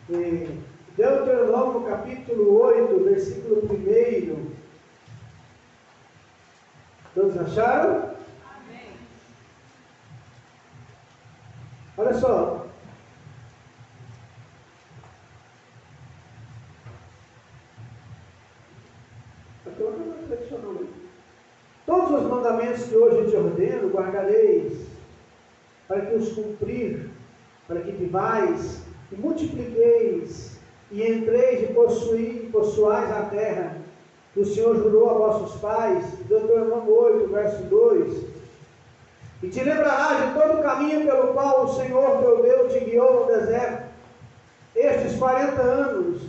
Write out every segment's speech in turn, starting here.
Deuteronômio capítulo 8, versículo 1. Todos acharam? Amém. Olha só. Todos os mandamentos que hoje te ordeno, guardareis, para que os cumprir, para que vivais e multipliqueis, e entreis e possuais a terra, que o Senhor jurou a vossos pais, Deuteronômio 8, verso 2. E te lembrarás de todo o caminho pelo qual o Senhor teu Deus te guiou no deserto, estes 40 anos,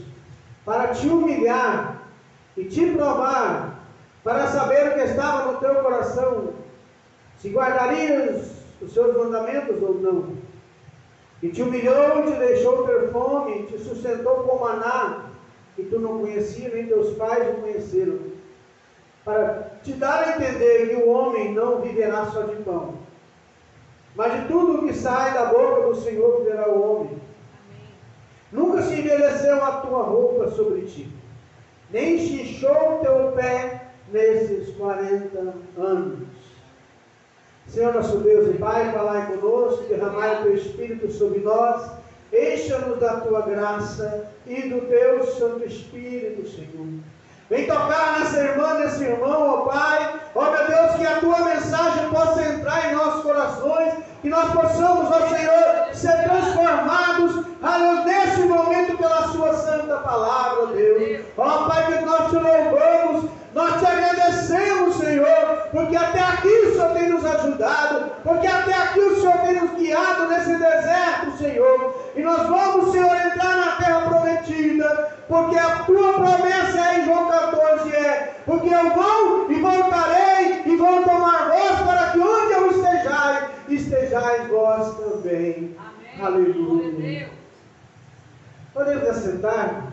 para te humilhar e te provar, para saber o que estava no teu coração, se guardarias os seus mandamentos ou não. E te humilhou, te deixou ter fome, te sustentou com maná, que tu não conhecias, nem teus pais o conheceram, para te dar a entender que o homem não viverá só de pão, mas de tudo o que sai da boca do Senhor viverá o homem. Amém. Nunca se envelheceu a tua roupa sobre ti, nem chinchou o teu pé nesses 40 anos. Senhor nosso Deus e Pai, falai conosco, derramai o teu Espírito sobre nós, encha-nos da tua graça e do teu Santo Espírito, Senhor. Vem tocar nessa irmã, nesse irmão, ó Pai, ó meu Deus, que a tua mensagem possa entrar em nossos corações, que nós possamos, ó Senhor, ser transformados, aleluia, nesse momento pela sua santa palavra, Deus. Ó Pai, que nós te louvamos, nós te agradecemos, Senhor, porque até aqui o Senhor tem nos ajudado, porque até aqui o Senhor tem nos guiado nesse deserto, Senhor. E nós vamos, Senhor, entrar na terra prometida, porque a tua promessa é em João 14, porque eu vou e voltarei e vou tomar vós para que onde eu estejais vós também. Amém. Aleluia. Podemos assentar?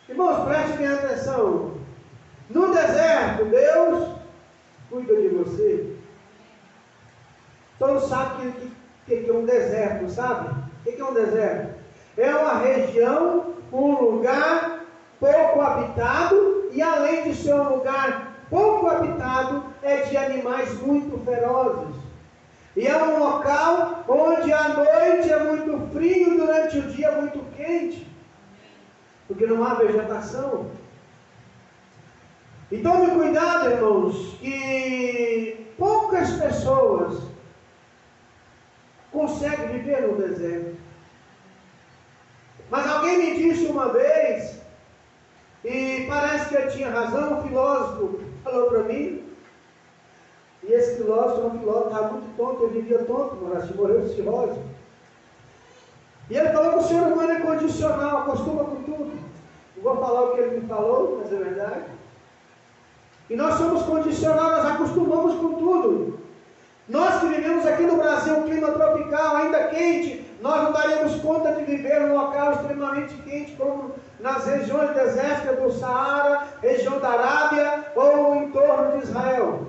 Irmãos, prestem atenção. No deserto, Deus cuida de você. Todos sabem o que é um deserto, sabe? O que é um deserto? É uma região, um lugar pouco habitado, e além de ser um lugar pouco habitado, é de animais muito ferozes. E é um local onde à noite é muito frio e durante o dia é muito quente, porque não há vegetação. E tome cuidado, irmãos, que poucas pessoas conseguem viver no deserto. Mas alguém me disse uma vez, e parece que eu tinha razão, um filósofo falou para mim, e esse filósofo estava muito tonto, ele vivia tonto, morreu de cirrose. E ele falou que o ser humano é condicional, acostuma com tudo. Não vou falar o que ele me falou, mas é verdade. E nós somos condicionados, nós acostumamos com tudo. Nós que vivemos aqui no Brasil, um clima tropical, ainda quente, nós não daremos conta de viver num local extremamente quente, como nas regiões desérticas do Saara, região da Arábia ou em torno de Israel.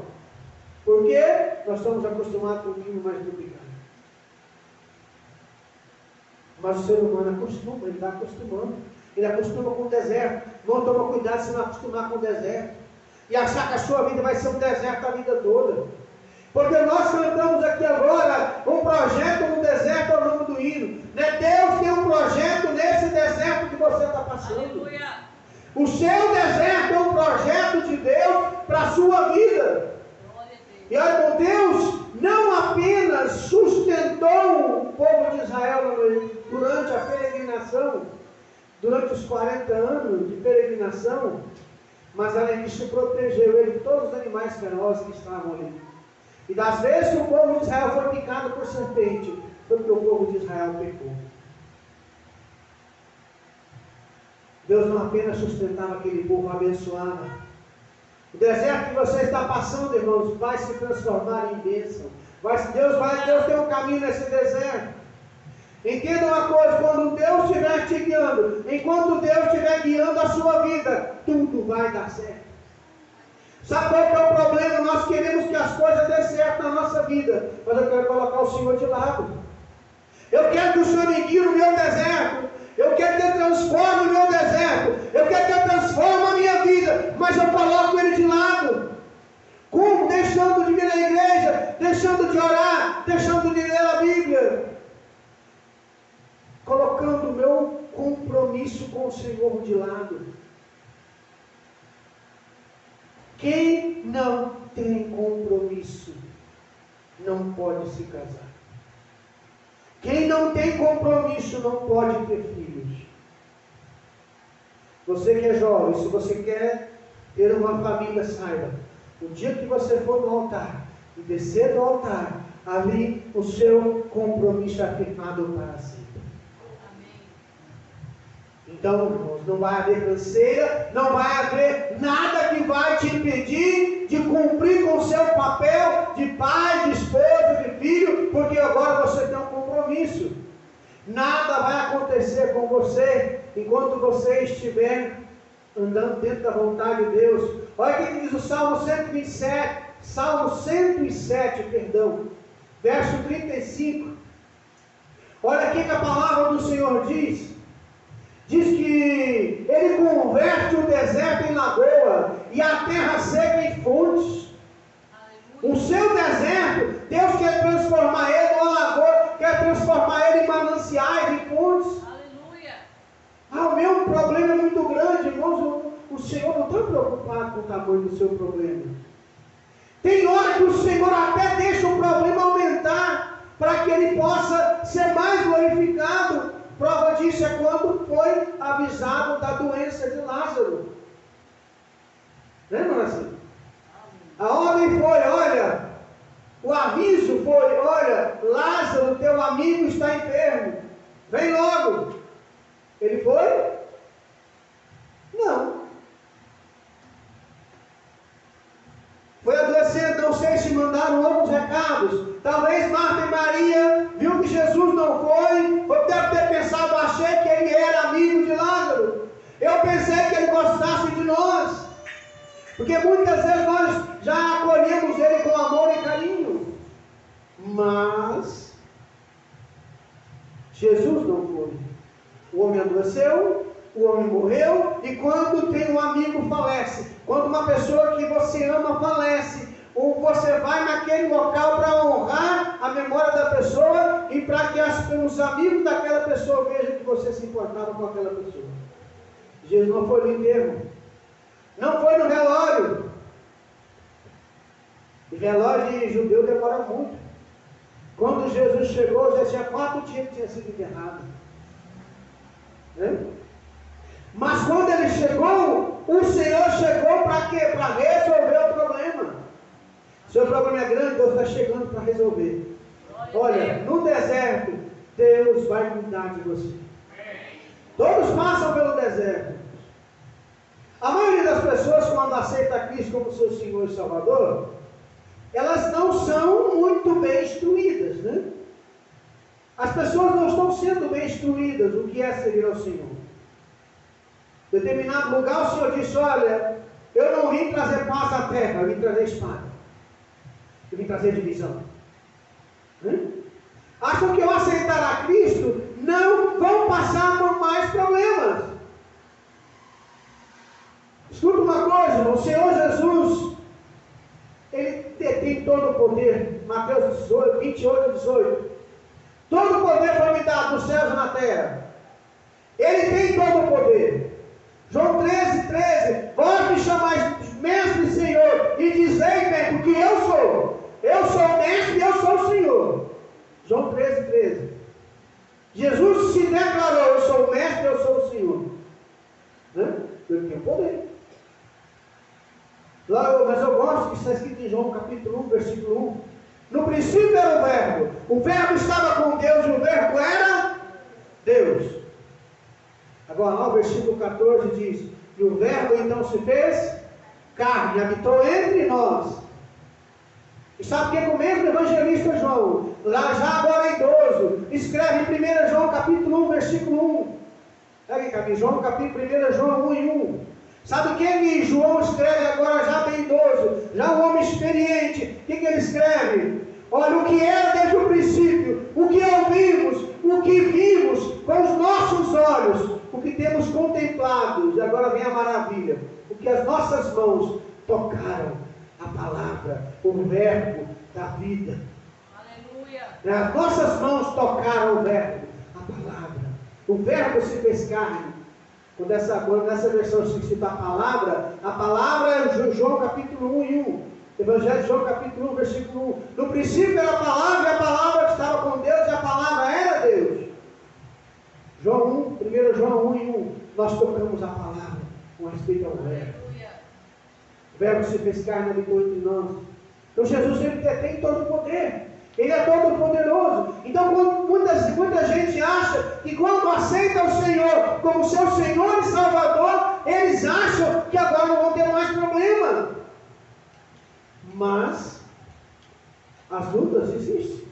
Porque nós estamos acostumados com o clima mais tropical. Mas o ser humano acostuma, ele está acostumando. Ele acostuma com o deserto. Não toma cuidado se não acostumar com o deserto. E achar que a sua vida vai ser um deserto a vida toda. Porque nós cantamos aqui agora um projeto no deserto ao nome do hino. Né? Deus tem um projeto nesse deserto que você está passando. Aleluia. O seu deserto é um projeto de Deus para a sua vida. E olha, Deus não apenas sustentou o povo de Israel durante a peregrinação, durante os 40 anos de peregrinação, mas além disso protegeu ele de todos os animais ferozes que estavam ali. E das vezes que o povo de Israel foi picado por serpente, foi porque o povo de Israel pecou. Deus não apenas sustentava aquele povo, abençoava. O deserto que você está passando, irmãos, vai se transformar em bênção. Deus tem um caminho nesse deserto. Entenda uma coisa, quando Deus estiver te guiando, enquanto Deus estiver guiando a sua vida, tudo vai dar certo. Sabe qual que é o problema? Nós queremos que as coisas dêem certo na nossa vida, mas eu quero colocar o Senhor de lado. Eu quero que o Senhor me guie no meu deserto. Eu quero que Ele transforme o meu deserto. Eu quero que Ele transforme a minha vida. Mas eu coloco Ele de lado. Como? Deixando de vir à igreja, deixando de orar, deixando de ler a Bíblia. Colocando o meu compromisso com o Senhor de lado. Quem não tem compromisso não pode se casar. Quem não tem compromisso não pode ter filhos. Você que é jovem, se você quer ter uma família, saiba, o dia que você for no altar e descer do altar, ali o seu compromisso é firmado para sempre. Então, irmãos, não vai haver canseira, não vai haver nada que vai te impedir de cumprir com o seu papel de pai, de esposo, de filho, porque agora você tem um compromisso. Nada vai acontecer com você enquanto você estiver andando dentro da vontade de Deus. Olha o que diz o Salmo 127, verso 35. Olha aqui que a palavra do Senhor diz. Diz que Ele converte o deserto em lagoa e a terra seca em fontes. O seu deserto, Deus quer transformar ele numa lagoa, quer transformar ele em mananciais, em fontes. Aleluia. O meu problema é muito grande, irmãos. O Senhor não está preocupado com o tamanho do seu problema. Tem hora que o Senhor até deixa o problema aumentar, para que ele possa ser mais glorificado. Prova disso é quando foi avisado da doença de Lázaro. Lembra assim? A ordem foi, olha, o aviso foi, olha, Lázaro, teu amigo está enfermo, vem logo. Ele foi? Não. Foi adolescente, não sei se mandaram outros recados. Talvez Marta e Maria viu que Jesus não foi, deve ter pensado, achei que ele era amigo de Lázaro. Eu pensei que ele gostasse de nós. Porque muitas vezes nós já acolhemos ele com amor e carinho. Mas Jesus não foi. O homem adoeceu, o homem morreu, e quando tem um amigo falece, quando uma pessoa que você ama falece, ou você vai naquele local para honrar a memória da pessoa e para que os amigos daquela pessoa vejam que você se importava com aquela pessoa. Jesus não foi no enterro, não foi no velório. O velório de judeu demora muito. Quando Jesus chegou, já tinha 4 dias que tinha sido enterrado. Mas quando ele chegou, o Senhor chegou para quê? Para resolver o problema. Seu problema é grande, Deus está chegando para resolver. Olha, no deserto, Deus vai cuidar de você. Todos passam pelo deserto. A maioria das pessoas, quando aceita Cristo como seu Senhor e Salvador, elas não são muito bem instruídas, né? As pessoas não estão sendo bem instruídas o que é servir ao Senhor. Em determinado lugar, o Senhor disse, olha, eu não vim trazer paz à terra, eu vim trazer espada. Eu vim trazer divisão. Acham que ao aceitar a Cristo, não vão passar por mais problemas. Escuta uma coisa, o Senhor Jesus, Ele tem todo o poder. Mateus 18, 28, 18. Todo o poder foi me dado nos céus e na terra. Ele tem todo o poder. João 13, 13. Vós me chamais mestre e Senhor, e dizei bem, porque eu sou. Eu sou o mestre e eu sou o Senhor. João 13, 13. Jesus se declarou, eu sou o mestre e eu sou o Senhor. Ele tem poder. Mas eu gosto que está escrito em João capítulo 1, versículo 1. No princípio era o verbo estava com Deus e o verbo era Deus. Agora lá o versículo 14 diz, e o verbo então se fez carne, habitou entre nós. E sabe o que é o mesmo evangelista João, lá já agora idoso, escreve em 1 João capítulo 1, versículo 1. Pega aqui, João capítulo 1 João 1 e 1. Sabe o que João escreve agora já bem idoso, já um homem experiente? O que ele escreve? Olha, o que era desde o princípio, o que ouvimos, o que vimos com os nossos olhos, o que temos contemplado, e agora vem a maravilha, o que as nossas mãos tocaram, a palavra, o verbo da vida. Aleluia. As nossas mãos tocaram o verbo, a palavra. O verbo se fez carne. Quando nessa versão se cita a palavra é João capítulo 1 e 1. Evangelho de João capítulo 1, versículo 1. No princípio era a palavra, e a palavra estava com Deus, e a palavra era Deus. João 1 João 1 e 1. Nós tocamos a palavra com respeito ao verbo. O verbo se fez carne e habitou entre nós. Então Jesus, ele detém todo o poder. Ele é todo poderoso. Então muita gente acha que quando aceita o Senhor como seu Senhor e Salvador, eles acham que agora não vão ter mais problema. Mas as lutas existem.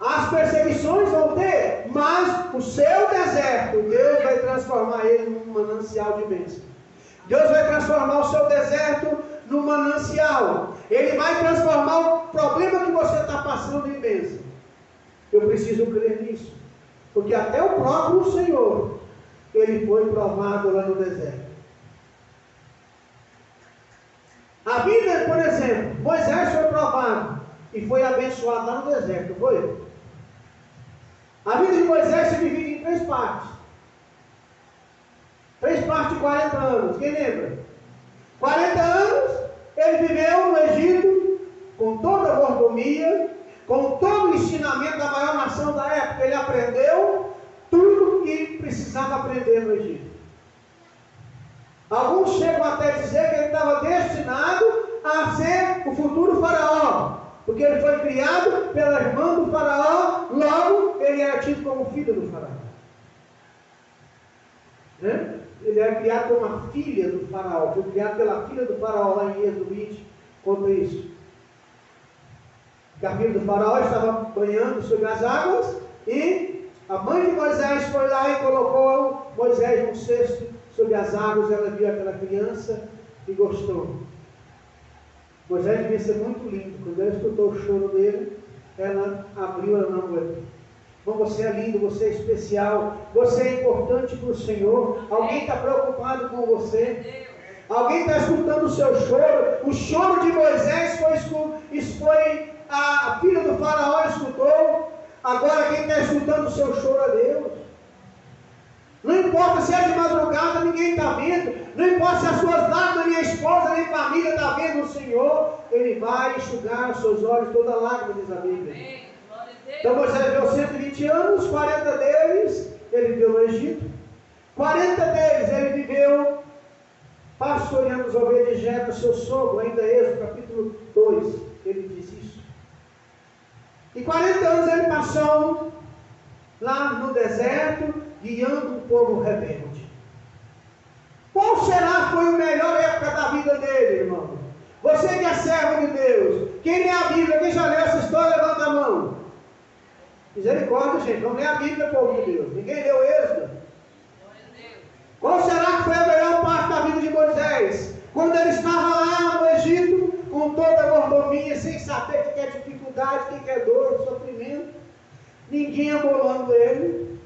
As perseguições vão ter, mas o seu deserto, Deus vai transformar ele num manancial de bênção. Deus vai transformar o seu deserto num manancial. Ele vai transformar o problema que você está passando em bênção. Eu preciso crer nisso. Porque até o próprio Senhor, ele foi provado lá no deserto. A Bíblia, por exemplo, Moisés foi provado e foi abençoado lá no deserto, foi? A vida de Moisés se divide em 3 partes. 3 partes de 40 anos, quem lembra? 40 anos, ele viveu no Egito, com toda a mordomia, com todo o ensinamento da maior nação da época. Ele aprendeu tudo o que precisava aprender no Egito. Alguns chegam até a dizer que ele estava destinado a ser o futuro faraó, porque ele foi criado pela irmã do faraó, logo ele era tido como filho do faraó. Né? Ele era criado como uma filha do faraó, foi criado pela filha do faraó, lá em Êxodo 20, conta isso. Que a filha do faraó estava banhando sobre as águas, e a mãe de Moisés foi lá e colocou Moisés num cesto sobre as águas. Ela viu aquela criança e gostou. Moisés devia ser muito lindo. Quando ela escutou o choro dele, ela abriu, ela não aguentou. Você é lindo, você é especial, você é importante para o Senhor. Alguém está preocupado com você. Alguém está escutando o seu choro. O choro de Moisés foi a filha do faraó escutou. Agora quem está escutando o seu choro é Deus. Não importa se é de madrugada, ninguém está vendo. Não importa se as suas lágrimas, nem a esposa, nem a família está vendo o Senhor. Ele vai enxugar os seus olhos toda lágrima, diz a Bíblia. Então Moisés viveu 120 anos, 40 deles ele viveu no Egito. 40 deles ele viveu pastoreando as ovelhas de Jetro, seu sogro, ainda Êxodo capítulo 2, ele diz isso. E 40 anos ele passou lá no deserto, guiando o povo rebelde. Qual será foi a melhor época da vida dele, irmão? Você que é servo de Deus, quem lê a Bíblia, quem já leu essa história, levanta a mão. Misericórdia, gente, vamos ler a Bíblia, povo de Deus. Ninguém leu Êxodo. Qual será que foi a melhor parte da vida de Moisés? Quando ele estava lá no Egito, com toda a mordomia, sem saber o que é dificuldade, o que é dor, sofrimento, ninguém amolando ele.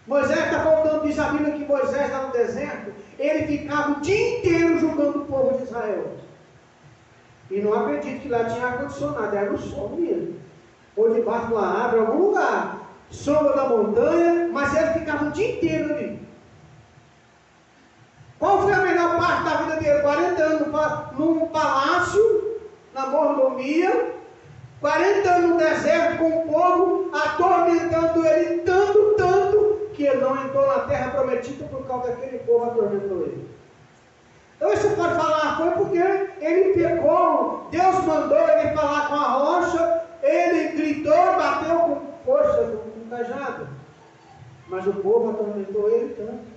Moisés está contando, diz a Bíblia, que Moisés lá no deserto, ele ficava o dia inteiro julgando o povo de Israel. E não acredito que lá tinha ar-condicionado, era o sol mesmo. Ou debaixo de uma árvore, em algum lugar, sombra da montanha, mas ele ficava o dia inteiro ali. Qual foi a melhor parte da vida dele? 40 anos num palácio, na mordomia, 40 anos no deserto com o povo, atormentando ele tanto, que ele não entrou na terra prometida por causa daquele povo atormentou ele. Então você pode falar, foi porque ele pecou, Deus mandou ele falar com a rocha, ele gritou, bateu com força, com cajado. Mas o povo atormentou ele tanto.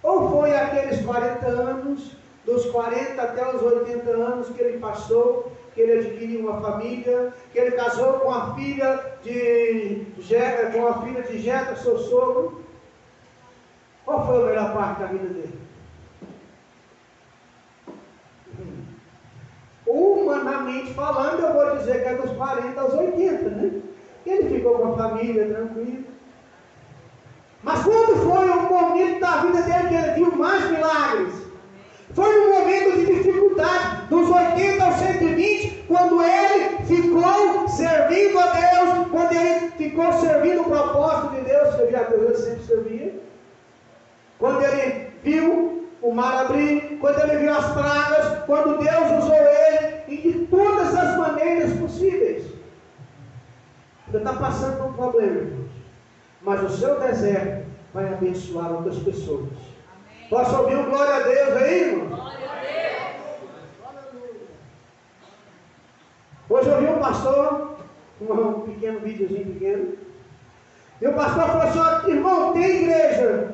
Ou foi aqueles 40 anos, dos 40 até os 80 anos que ele passou, que ele adquiriu uma família, que ele casou com a filha de Jetro, seu sogro. Qual foi a melhor parte da vida dele? humanamente falando, eu vou dizer que é dos 40 aos 80, né? Ele ficou com a família, tranquilo. Mas quando foi o momento da vida dele que ele viu mais milagres? Foi no momento de dificuldade, dos 80 aos 120, quando ele ficou servindo a Deus, quando ele ficou servindo o propósito de Deus, servir a Deus, ele sempre servia. Quando ele viu o mar abrir, quando ele viu as pragas, quando Deus usou ele, e de todas as maneiras possíveis. Você está passando por um problema, irmãos, mas o seu deserto vai abençoar outras pessoas. Amém. Posso ouvir um glória a Deus aí, irmão? Glória a Deus. Hoje eu vi um pastor, um pequeno videozinho pequeno, e o pastor falou assim: irmão, tem igreja,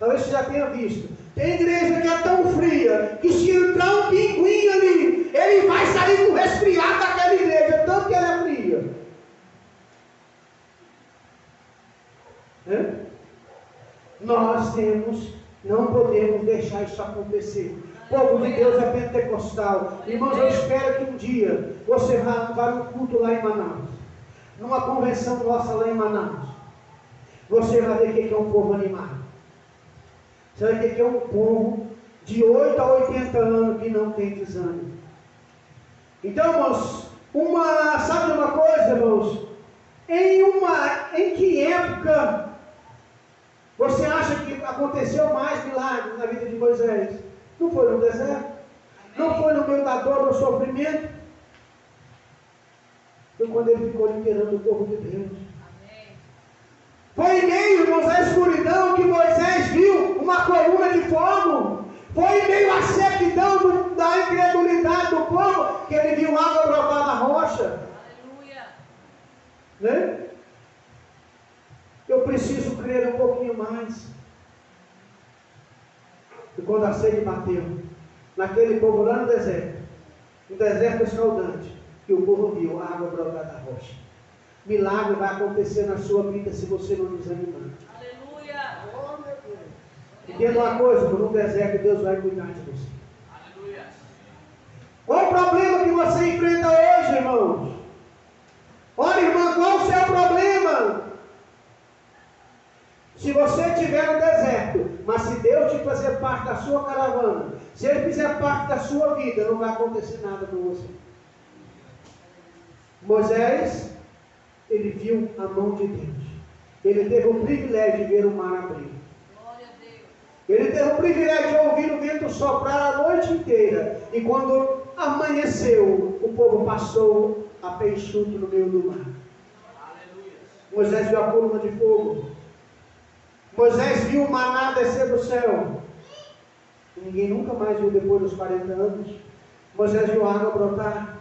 talvez você já tenha visto, tem igreja que é tão fria, que se entrar um pinguim ali, ele vai sair com resfriado daquela igreja, tanto que ela é fria. Nós não podemos deixar isso acontecer. O povo de Deus é pentecostal. Irmãos, eu espero que um dia você vá no culto lá em Manaus, numa convenção nossa lá em Manaus. Você vai ver o que é um povo animado. Você vai ver o que é um povo de 8 a 80 anos que não tem desânimo. Então, irmãos, sabe uma coisa, irmãos? Em que época você acha que aconteceu mais milagres na vida de Moisés? Não foi no deserto? Não foi no meio da dor, do sofrimento? Foi quando ele ficou liderando o povo de Deus. Foi em meio, irmãos, à escuridão que Moisés viu uma coluna de fogo. Foi em meio à sequidão da incredulidade do povo que ele viu água brotar da rocha. Aleluia. Né? Eu preciso crer um pouquinho mais. E quando a sede bateu, naquele povo lá no deserto escaldante, que o povo viu a água brotar da rocha. Milagre vai acontecer na sua vida se você não desanimar. Aleluia! Oh, meu Deus! Entenda uma coisa, por um deserto Deus vai cuidar de você. Aleluia! Qual o problema que você enfrenta hoje, irmãos? Olha, irmã, qual o seu problema? Se você estiver no deserto, mas se Deus te fazer parte da sua caravana, se Ele fizer parte da sua vida, não vai acontecer nada com você. Moisés, ele viu a mão de Deus. Ele teve o privilégio de ver o mar abrir. Glória a Deus. Ele teve o privilégio de ouvir o vento soprar a noite inteira. E quando amanheceu, o povo passou a pé enxuto no meio do mar. Aleluia. Moisés viu a coluna de fogo. Moisés viu o maná descer do céu. Ninguém nunca mais viu depois dos 40 anos. Moisés viu a água brotar.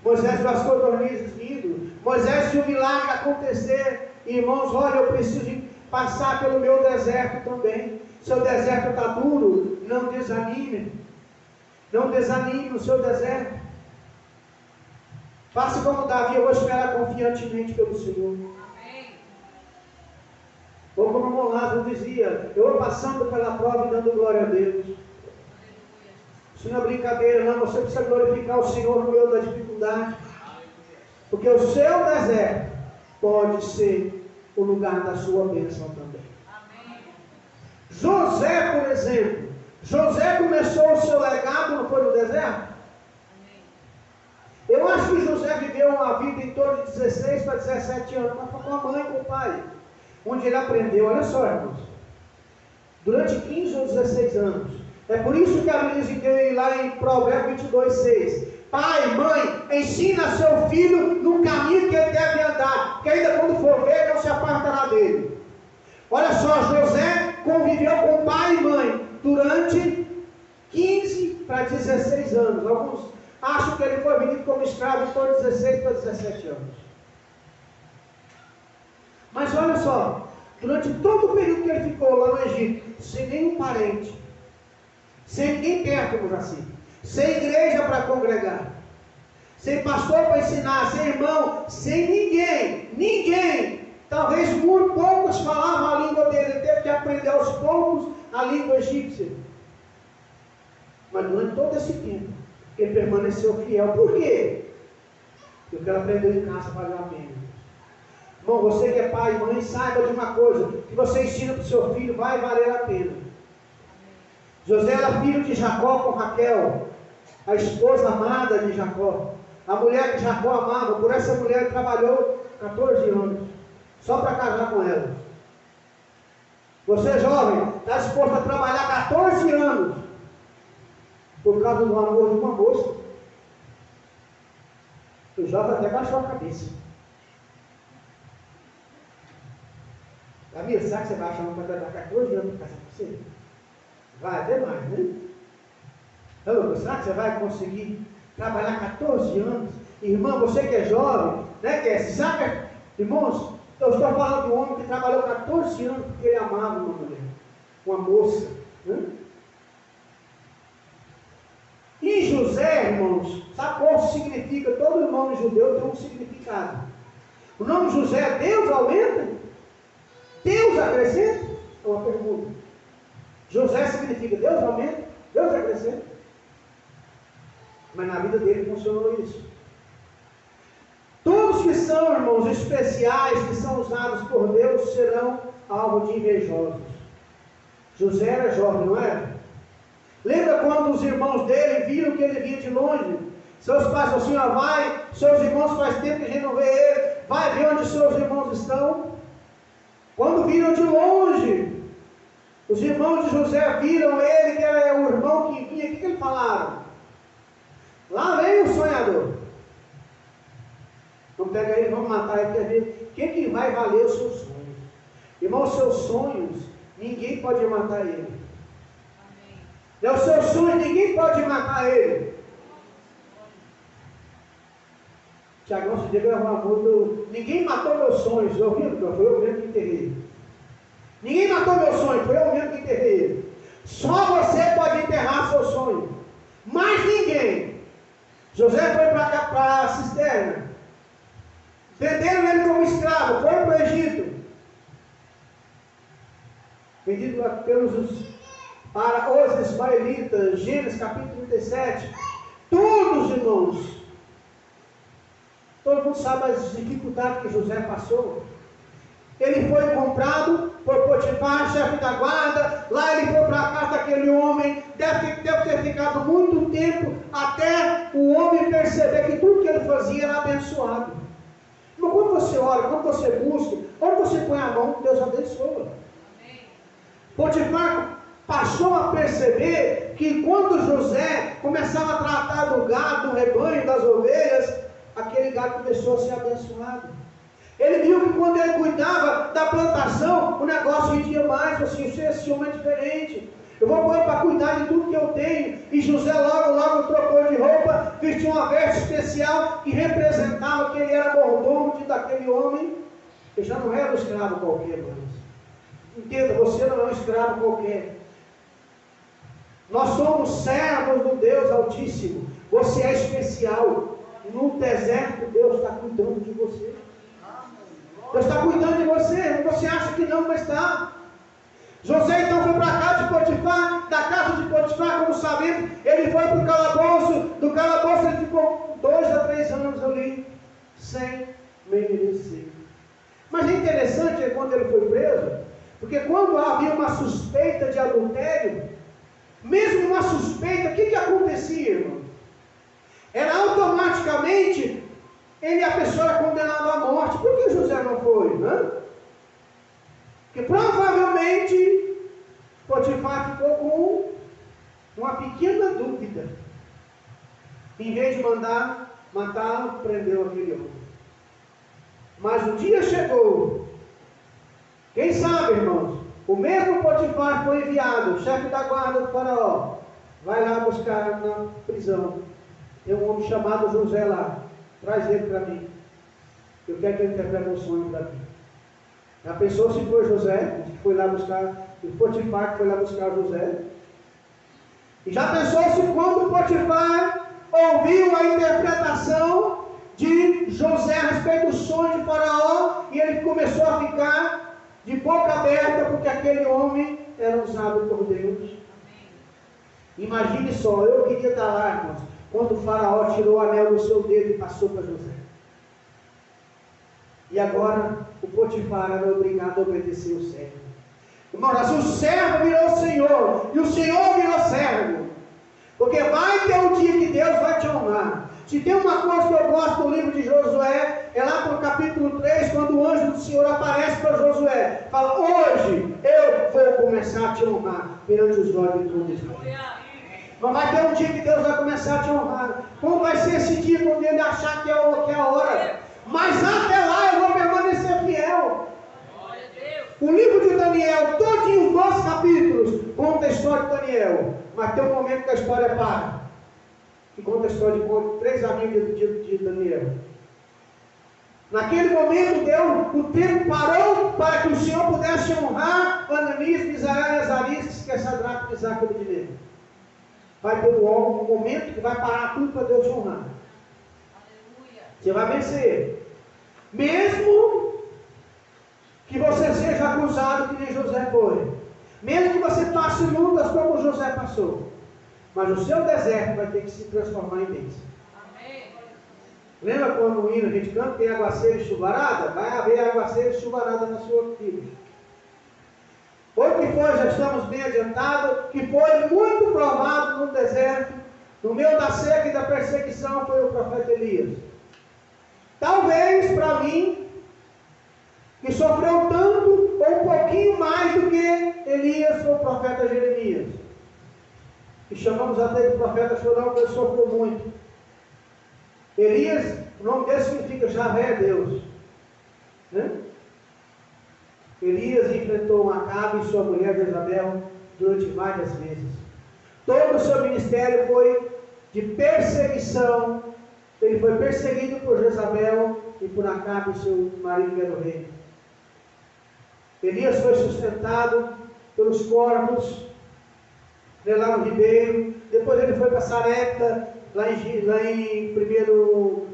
Moisés viu as codornizes vindo. Moisés viu o milagre acontecer. Irmãos, olha, eu preciso passar pelo meu deserto também. Seu deserto está duro, não desanime. Não desanime no seu deserto. Faça como Davi, eu vou esperar confiantemente pelo Senhor. Ou como Monlázaro dizia, eu vou passando pela prova e dando glória a Deus. Isso não é brincadeira, não. Você precisa glorificar o Senhor no meio da dificuldade. Porque o seu deserto pode ser o lugar da sua bênção também. Amém. José, por exemplo. José começou o seu legado, não foi no deserto? Amém. Eu acho que José viveu uma vida em torno de 16 para 17 anos, mas foi com a mãe e com o pai. Onde ele aprendeu, olha só, irmãos, durante 15 ou 16 anos. É por isso que a Bíblia diz lá em Provérbios 22:6: pai, mãe, ensina seu filho no caminho que ele deve andar, porque ainda quando for ver, não se apartará dele. Olha só, José conviveu com pai e mãe durante 15 para 16 anos. Alguns acham que ele foi vendido como escravo em torno de 16 para 17 anos. Mas olha só, durante todo o período que ele ficou lá no Egito, sem nenhum parente, sem ninguém perto, como assim, sem igreja para congregar, sem pastor para ensinar, sem irmão, sem ninguém, talvez muito poucos falavam a língua dele, ele teve que aprender aos poucos a língua egípcia. Mas durante todo esse tempo, Ele permaneceu fiel. Por quê? Porque ele aprendeu em casa valeu a pena. Irmão, você que é pai e mãe, saiba de uma coisa: que você ensina para o seu filho vai valer a pena. José era filho de Jacó com Raquel, a esposa amada de Jacó, a mulher que Jacó amava. Por essa mulher ele trabalhou 14 anos, só para casar com ela. Você jovem, está disposto a trabalhar 14 anos por causa do amor de uma moça? O jovem até baixou a cabeça. Camila, será que você vai achar uma para dar 14 anos para casar com você? Vai até mais, né? Então, será que você vai conseguir trabalhar 14 anos? Irmão, você que é jovem, né, Cassie? Sabe, irmãos, eu estou falando de um homem que trabalhou 14 anos porque ele amava uma mulher, uma moça. Né? E José, irmãos, sabe qual significa? Todo nome judeu tem um significado. O nome José, Deus aumenta? Deus acrescenta? É uma pergunta. José significa Deus aumenta? Deus acrescenta? Mas na vida dele funcionou isso. Todos que são, irmãos, especiais, que são usados por Deus, serão alvo de invejosos. José era jovem, não era? Lembra quando os irmãos dele viram que ele vinha de longe? Seus pais falaram assim: ó, vai, seus irmãos faz tempo que a gente não vê ele, vai ver onde seus irmãos estão. Quando viram de longe, os irmãos de José viram ele, que era o irmão que vinha, o que eles falaram? Lá vem o sonhador. Vamos pegar ele, vamos matar ele, quer ver? Quem que vai valer os seus sonhos? Irmão, os seus sonhos, ninguém pode matar ele. É os seus sonhos, ninguém pode matar ele. Tiago, nosso dia gravou uma música, ninguém matou meus sonhos, ouviu? Foi eu mesmo que enterrei. Ninguém matou meu sonho, foi eu mesmo que enterrei ele. Só você pode enterrar seu sonho, mais ninguém. José foi para a cisterna, venderam ele como escravo, foi para o Egito, vendido para os ismaelitas. Gênesis capítulo 37. Todos, irmãos, todo mundo sabe as dificuldades que José passou. Ele foi comprado por Potifar, chefe da guarda. Lá ele foi para a casa daquele homem. Deve ter ficado muito tempo até o homem perceber que tudo que ele fazia era abençoado. Mas quando você ora, quando você busca, quando você põe a mão, Deus abençoa. Potifar passou a perceber que quando José começava a tratar do gado, do rebanho, das ovelhas, aquele gado começou a ser abençoado. Ele viu que quando ele cuidava da plantação, o negócio rendia mais. Assim, esse homem é diferente. Eu vou pôr para cuidar de tudo que eu tenho. E José logo trocou de roupa, vestiu uma veste especial que representava que ele era mordomo daquele homem. Ele já não era um escravo qualquer, irmãos. Entenda, você não é um escravo qualquer. Nós somos servos do Deus Altíssimo. Você é especial. No deserto, Deus está cuidando de você. Deus está cuidando de você. Você acha que não, mas está. José então foi para a casa de Potifar. Da casa de Potifar, como sabemos, ele foi para o calabouço. Do calabouço ele ficou 2 a 3 anos ali, sem merecer. Mas é interessante quando ele foi preso, porque quando havia uma suspeita de adultério, mesmo uma suspeita, o que acontecia, irmão? Era automaticamente, a pessoa era condenada à morte. Por que José não foi, né? Porque provavelmente Potifar ficou com uma pequena dúvida. Em vez de mandar matá-lo, prendeu aquele homem. Mas o dia chegou. Quem sabe, irmãos? O mesmo Potifar foi enviado, o chefe da guarda do faraó. Vai lá buscar na prisão. Tem um homem chamado José lá. Traz ele para mim. Eu quero que ele interprete um sonho para mim. Já pensou se foi José, que foi lá buscar, o Potifar que foi lá buscar José? E já pensou se quando Potifar ouviu a interpretação de José a respeito do sonho de Faraó, e ele começou a ficar de boca aberta, porque aquele homem era usado por Deus. Imagine só, eu queria estar lá, irmãos. quando o faraó tirou o anel do seu dedo e passou para José. E agora o Potifar era obrigado a obedecer o servo. Irmãos, o servo virou Senhor, e o Senhor virou servo. Porque vai ter um dia que Deus vai te honrar. Se tem uma coisa que eu gosto do livro de Josué, é lá no capítulo 3, quando o anjo do Senhor aparece para Josué. Fala, hoje eu vou começar a te honrar perante os olhos de todos Israel. Mas vai ter um dia que Deus vai começar a te honrar. Como vai ser esse dia quando ele achar que é a hora? Mas até lá eu vou permanecer fiel. O livro de Daniel, todinho, 12 capítulos, conta a história de Daniel. Mas tem um momento que a história para. Que conta a história de 3 amigos de Daniel. Naquele momento, o tempo parou para que o Senhor pudesse honrar Ananias, Misael e Azarias, que é Sadraque, Mesaque e Abednego. Vai ter um momento que vai parar tudo para Deus te honrar. Aleluia. Você vai vencer. Mesmo que você seja acusado que nem José foi. Mesmo que você passe lutas como José passou. Mas o seu deserto vai ter que se transformar em bênção. Amém. Lembra quando no hino a gente canta, tem aguaceiro e chuvarada? Vai haver aguaceiro e chuvarada na sua vida. O que foi, já estamos bem adiantados, que foi muito provado no deserto, no meio da seca e da perseguição, foi o profeta Elias. Talvez para mim, que sofreu tanto ou um pouquinho mais do que Elias ou o profeta Jeremias. E chamamos até de profeta chorão, porque ele sofreu muito. Elias, o nome dele significa Javé é Deus. Né? Elias enfrentou Acabe e sua mulher Jezabel durante várias vezes. Todo o seu ministério foi de perseguição. Ele foi perseguido por Jezabel e por Acabe, seu marido que era o rei. Elias foi sustentado pelos corvos, lá no ribeiro. Depois ele foi para Sarepta, lá em 1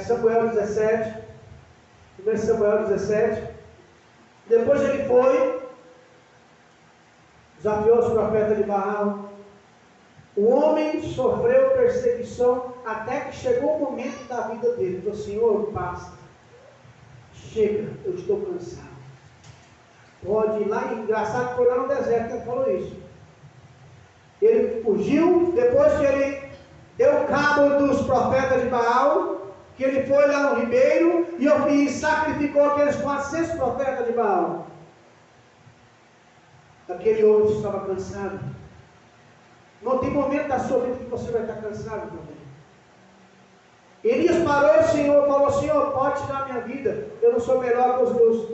Samuel 17. 1 Samuel 17. Depois ele foi, desafiou os profetas de Baal. O homem sofreu perseguição até que chegou o momento da vida dele. Ele falou, Senhor, basta. Chega, eu estou cansado. Pode ir lá, engraçado que foi lá no deserto que ele falou isso. Ele fugiu, depois que ele deu cabo dos profetas de Baal, que ele foi lá no ribeiro e sacrificou aqueles 400 profetas de Baal. Aquele homem estava cansado. Não tem momento da sua vida que você vai estar cansado também. Elias parou, o Senhor falou, Senhor, pode tirar minha vida. Eu não sou melhor que os meus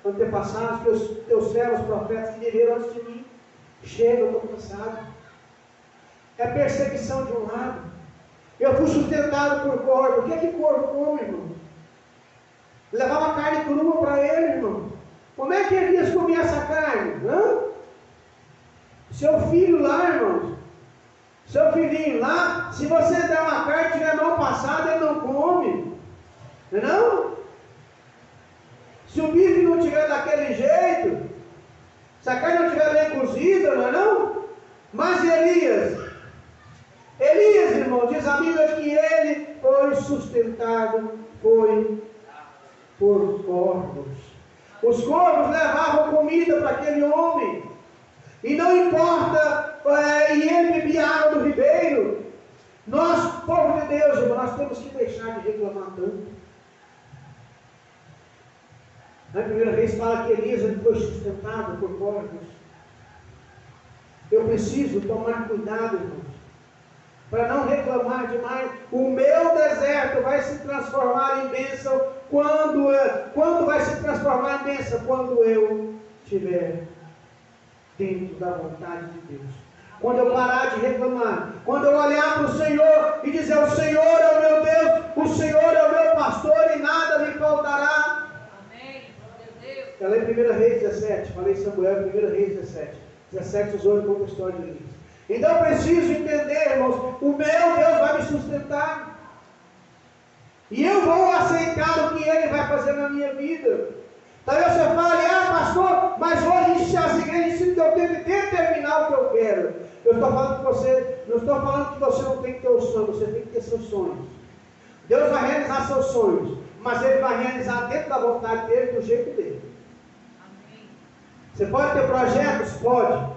antepassados, que os teus servos, profetas que viveram antes de mim. Chega, eu estou cansado. É perseguição de um lado. Eu fui sustentado por corvo. O que é que corvo come, irmão? Levava carne crua para ele, irmão. Como é que Elias comia essa carne? Hã? Seu filho lá, irmãos. Seu filhinho lá, se você der uma carne e tiver mal passada, ele não come. Não é não? Se o bife não tiver daquele jeito, se a carne não estiver bem cozida, não é não? Mas Elias, irmão, diz a Bíblia que ele foi sustentado, foi por corvos. Os corvos levavam comida para aquele homem. E não importa, e ele bebia água do ribeiro. Nós, povo de Deus, irmão, nós temos que deixar de reclamar tanto. Na primeira vez fala que Elias foi sustentado por corvos. Eu preciso tomar cuidado, irmãos, para não reclamar demais. O meu deserto vai se transformar em bênção quando vai se transformar em bênção? Quando eu estiver dentro da vontade de Deus. Quando eu parar de reclamar, quando eu olhar para o Senhor e dizer, o Senhor é o meu Deus, o Senhor é o meu pastor e nada me faltará. Amém. Deus. Ela é em 1 Reis 17, falei Samuel, 1 Reis 17, 17, 18, conta a história de Elias. Então eu preciso entender, irmãos, o meu Deus vai me sustentar. E eu vou aceitar o que Ele vai fazer na minha vida. Talvez você fale, pastor, mas hoje as igrejas eu tenho que determinar o que eu quero. Eu estou falando que você, não estou falando que você não tem que ter o sonho, você tem que ter seus sonhos. Deus vai realizar seus sonhos, mas Ele vai realizar dentro da vontade dEle, do jeito dEle. Amém. Você pode ter projetos? Pode.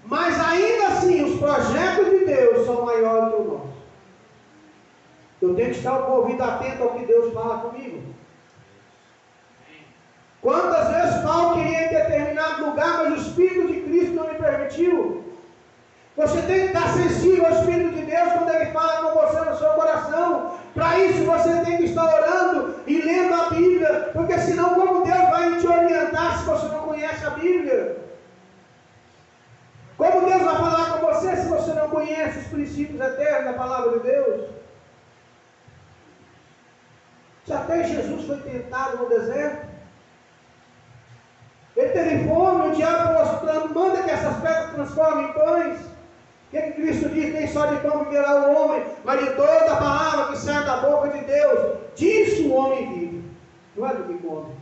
Mas ainda assim, os projetos de Deus são maiores que o nosso. Eu tenho que estar com o ouvido atento ao que Deus fala comigo. Quantas vezes Paulo queria ir em determinado lugar, mas o Espírito de Cristo não lhe permitiu? Você tem que estar sensível ao Espírito de Deus quando Ele fala com você no seu coração. Para isso você tem que estar orando e lendo a Bíblia, porque senão como Deus vai te orientar se você não conhece a Bíblia? Como Deus vai falar com você se você não conhece os princípios eternos da palavra de Deus? Se até Jesus foi tentado no deserto, ele teve fome, o diabo falou, manda que essas pedras transformem em pães. O que Cristo diz? Nem só de pão viverá o homem, mas de toda a palavra que sai da boca de Deus. Diz que o homem vive, não é do que come.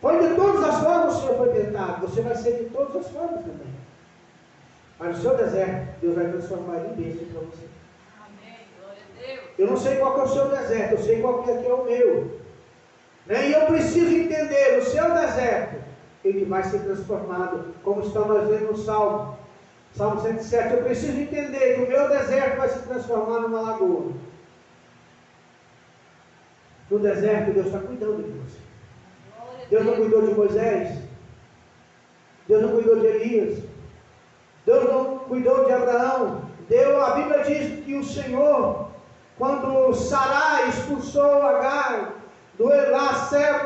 Foi de todas as formas o Senhor foi tentado, você vai ser de todas as formas também. Mas no seu deserto, Deus vai transformar ele em bênção para você. Amém, glória a Deus. Eu não sei qual que é o seu deserto, eu sei qual que é o meu. E eu preciso entender, no seu deserto, ele vai ser transformado, como estamos vendo no Salmo 107. Eu preciso entender que o meu deserto vai se transformar numa lagoa. No deserto, Deus está cuidando de você. Deus não cuidou de Moisés, Deus não cuidou de Elias, Deus não cuidou de Abraão. A Bíblia diz que o Senhor, quando Sarai expulsou Agar,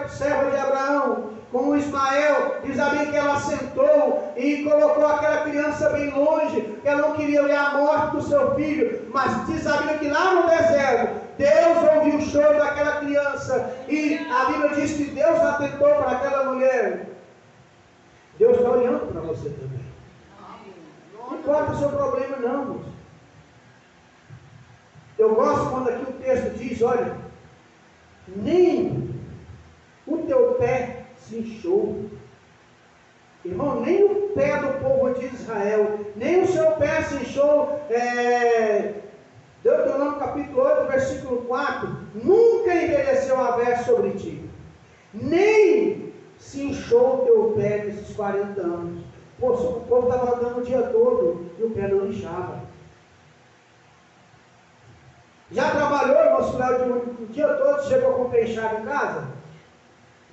serva de Abraão, com o Ismael, diz a Bíblia que ela sentou e colocou aquela criança bem longe, que ela não queria ver a morte do seu filho, mas diz a Bíblia que lá no deserto, Deus ouviu o choro daquela criança, e a Bíblia diz que Deus atentou para aquela mulher. Deus está olhando para você também. Não importa o seu problema não, moço. Eu gosto quando aqui o texto diz, olha, nem o teu pé se inchou. Irmão, nem o pé do povo de Israel, nem o seu pé se inchou. Deuteronômio capítulo 8, versículo 4, nunca envelheceu a veste sobre ti, nem se inchou o teu pé nesses 40 anos. O povo estava andando o dia todo e o pé não inchava. Já trabalhou, irmão, o dia todo, chegou com o pé inchado em casa?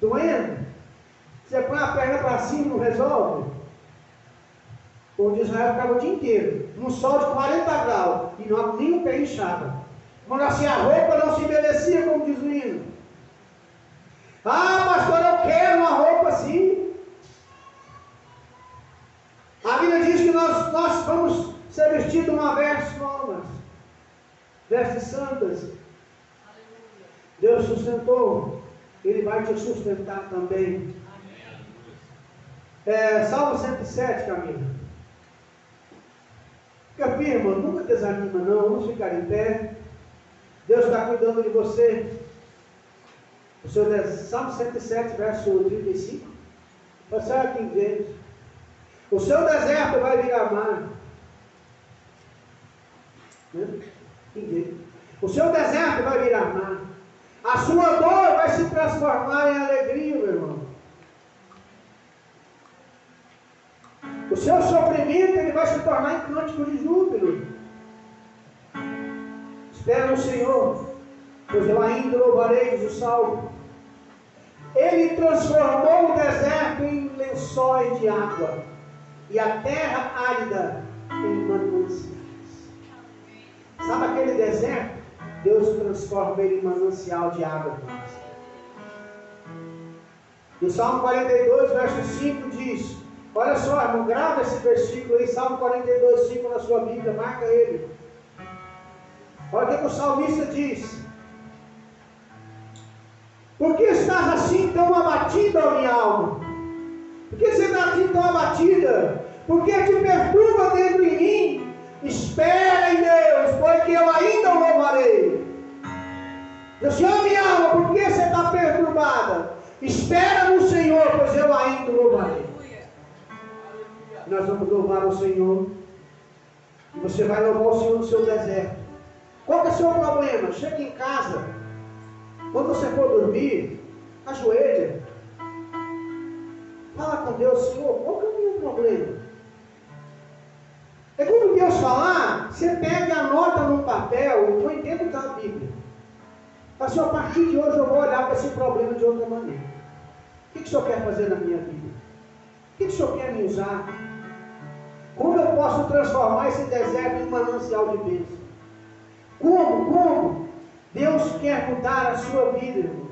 Doendo? Você põe a perna para cima e não resolve? O povo de Israel ficava o dia inteiro, num sol de 40 graus, e não, nem o pé inchava. Mas assim, a roupa não se envelhecia, como diz o hino. Ah, pastor, eu quero uma roupa assim. A Bíblia diz que nós vamos ser vestidos de uma vestes novas, vestes santas. Deus sustentou, Ele vai te sustentar também. Salmo 107, Camila. Fica firme, nunca desanima não, vamos ficar em pé. Deus está cuidando de você. O seu Salmo 107, verso 35. Você olha aqui em vez. O seu deserto vai virar mar. O seu deserto vai virar mar. A sua dor vai se transformar em alegria, meu irmão. O seu sofrimento ele vai se tornar em cântico de júbilo. Espera no Senhor, pois eu ainda louvarei, diz o Salmo. Ele transformou o deserto em lençóis de água e a terra árida em mananciais. Sabe aquele deserto? Deus transforma ele em manancial de água. E o Salmo 42, verso 5 diz, olha só, irmão, grava esse versículo aí, Salmo 42, 5 na sua Bíblia, marca ele. Olha o que o salmista diz. Por que estás assim tão abatida, minha alma? Por que você está assim tão abatida? Por que te perturba dentro de mim? Espera em Deus, porque eu ainda o louvarei. Eu disse, minha alma, por que você está perturbada? Espera no Senhor, pois eu ainda o louvarei. nós vamos louvar o Senhor. E você vai louvar o Senhor no seu deserto. Qual que é o seu problema? Chega em casa, quando você for dormir, ajoelha. Fala com Deus, Senhor, qual que é o meu problema? É quando Deus falar, você pega e anota num papel e põe dentro da Bíblia. Fala assim, a partir de hoje eu vou olhar para esse problema de outra maneira. O que o Senhor quer fazer na minha vida? O que o Senhor quer me usar? Como eu posso transformar esse deserto em um manancial de bênção? Como? Deus quer mudar a sua vida, irmão.